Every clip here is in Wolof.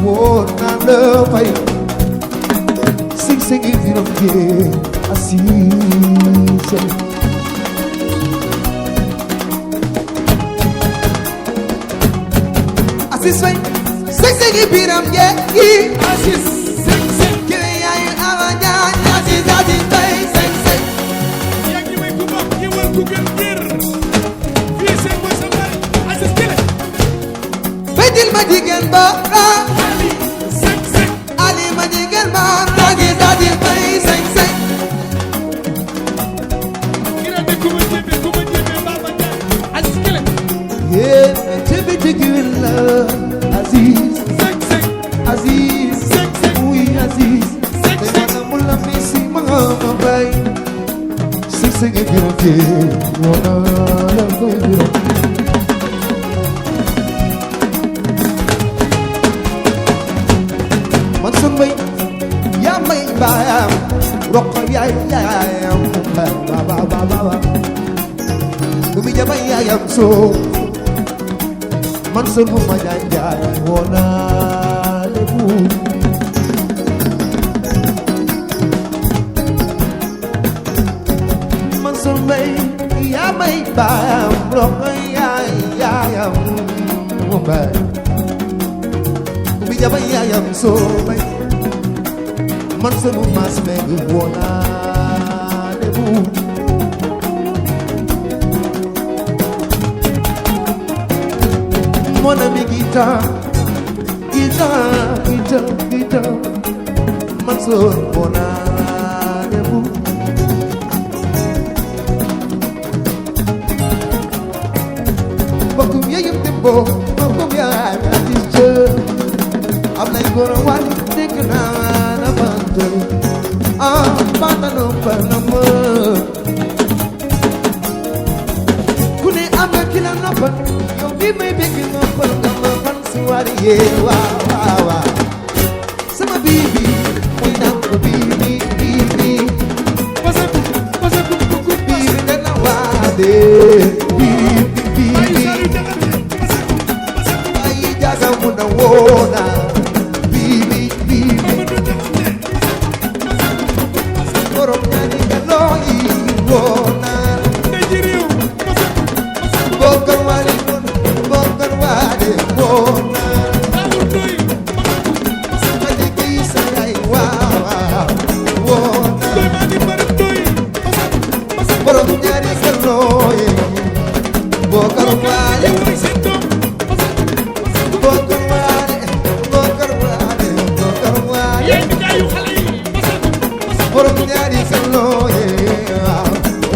wóor naa la fay sing sing yi biram jee Aziz Aziz fay sing sing yi biram jee Aziz sing sing kile yaay ama ñaan Aziz Aziz fay sing sing yaa ngi may ku baax ñëwal ku gën kër fii seen mooy sa baay Aziz kile feddil ma jigéen ba Ali sing sing Ali ma jigéen ba Aziz Aziz fay sing sing girande ku ma jéeme Baba Ndiaye Aziz kile yéen jëbi jigéen la Aziz sing sing Aziz sing sing oui Aziz sing te sing mana mu la misi ma bay sing sing yi biram jee wona la koy biram man sun bay yaa may baayam rokk yaayam ba ba ba ba dumi jaba yaayam soo man sun mu ma jaay wona lebu man sun bay yaa may baayam rokk yaayam ba dumi jaba yaayam soo bay man sun mu mas meg wona lebu mon ami guitare man sun wona lebu bokkum yeyum tembo bokkum yaay Aziz jë am nay goro wali dégg naa na bante bantano panama ku ne am nga ki la noppal yow bi may bégg noppal nga ma fan si wari yee waaw waaw waaw sama bibi muy naan ko bibi bibi dana waade bibi ay jaga mu na woona bibi borom ñaani nga looyi woona bokkar waade woona ma jigi sa yaay waaw woona borom ñaani nga looyi bokkar waade borom ñaari kalloo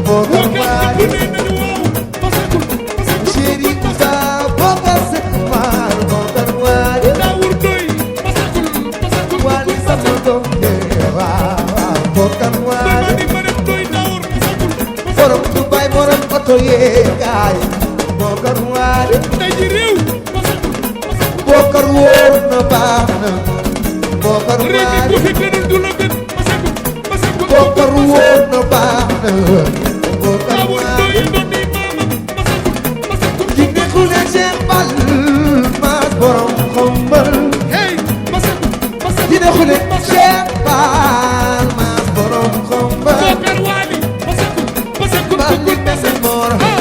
bokkar waade chéri Moussa bokkar sekk maar bokkar waade waali sama doom waaw bokkar waade borom Dubaay borom oto yee gaay bokkar waade bokkar wóor na baax na bokkar waade bokkar wóor na baax na bokkar waade ki nekkul ne Cheikh Bal maas borom xombal ki nekkul ne Cheikh Bal maas borom xombal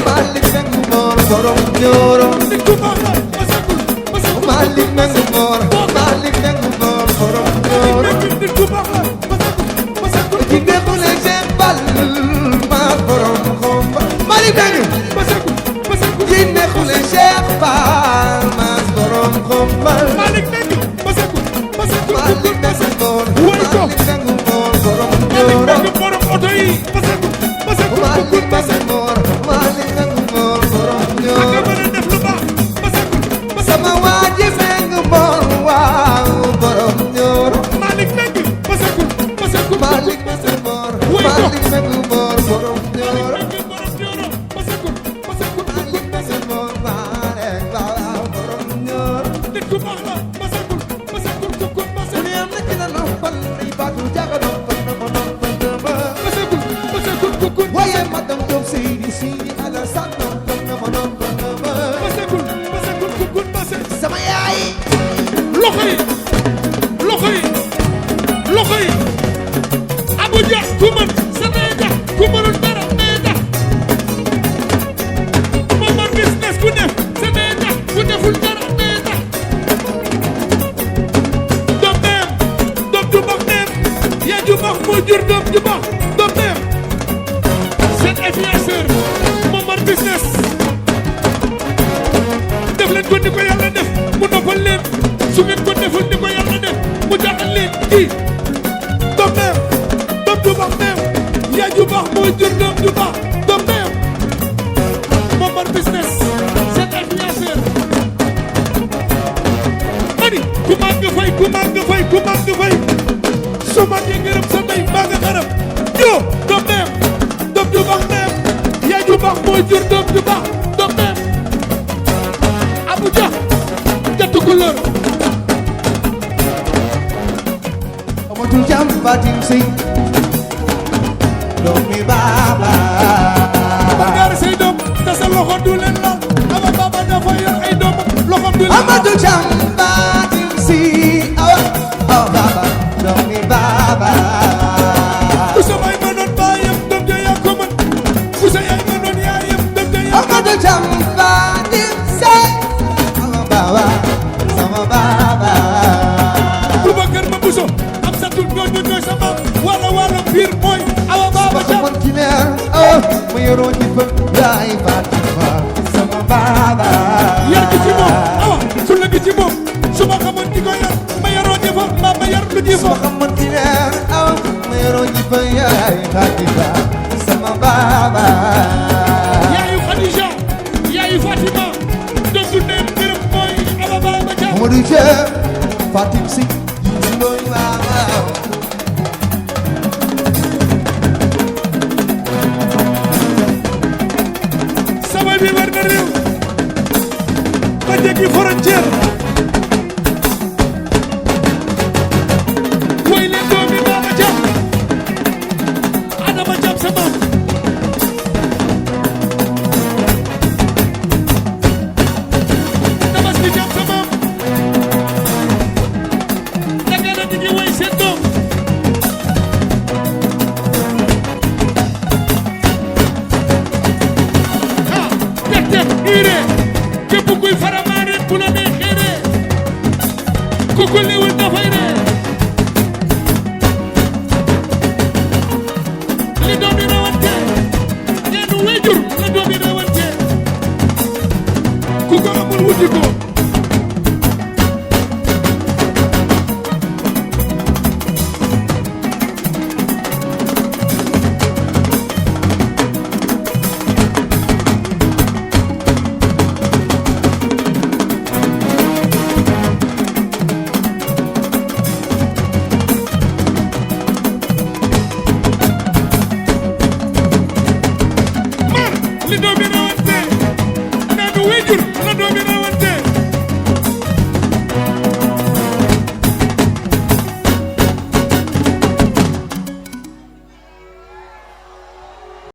Malik Senghor borom Nioro Malik Senghor borom Nioro ki nekkul ne Cheikh Bal maas borom xombal Malik ki nekkul ne Cheikh Bal maas borom xombal Malik Senghor borom Nioro Malik Senghor borom Nioro sama waa ji Senghor moo jur doom ju baax doom neex seen influenceur Momar Business def leen ko ni ko yàlla def mu noppal leen su ngeen ko deful ni ko yàlla def mu jaaxal leen kii doom neex doom ju baax neex yaay ju baax moo jur doom ju baax doom neex Momar Business seen influenceur mani ku màgg fay ku màgg fay ku màgg fay su ma ngi ngërëm sa ndey maa nga xarab yoo doom neex doom ju baax neex yaay ju baax moo jur doom ju baax doom neex Abuja jattu couleur amatul jàmm Fatim Sey doomi baaba ba ngaari say doom te sa loxo du leen laal ama baba dafa yor ay doom loxo du leen laal amatul jàmm Fatim Sey awa baaba doomi baaba ku sa baay mënoon baayam doom ja yaa ko mën ku sa yaay mënoon yaayam doom ja yaa ko mën amatul jàmm Fatim Sey awa baaba sama baaba Boubacar ma buso am sa tur ñooñu ñooy sa maam wala wala biir mooy awa baba sama man ki leer awa ma yoroo ci fa yaay Fatima sama baaba yar gi ci moom awa su la gi ci moom su ma xamoon di ko yar ma yaroo di fa mbaa ma yar lu di fa sama man ki leer awa ma yoroo ci fa yaay Fatima sama baaba yaayu Khadija yaayu Fatima doom du neen gërëm mooy awa baba ja Mamadou Cheikh Fatim Sey looy waaw sabay bi war na réew ba jéggi frontière woy leen doomi Baba Jam Adama Jam sa maam Tabaski Jam sa maam Dagana di ngi woy seen doom ah teg urée képp kuy faramaare bu la neexee ree ku ko liwul dafay ree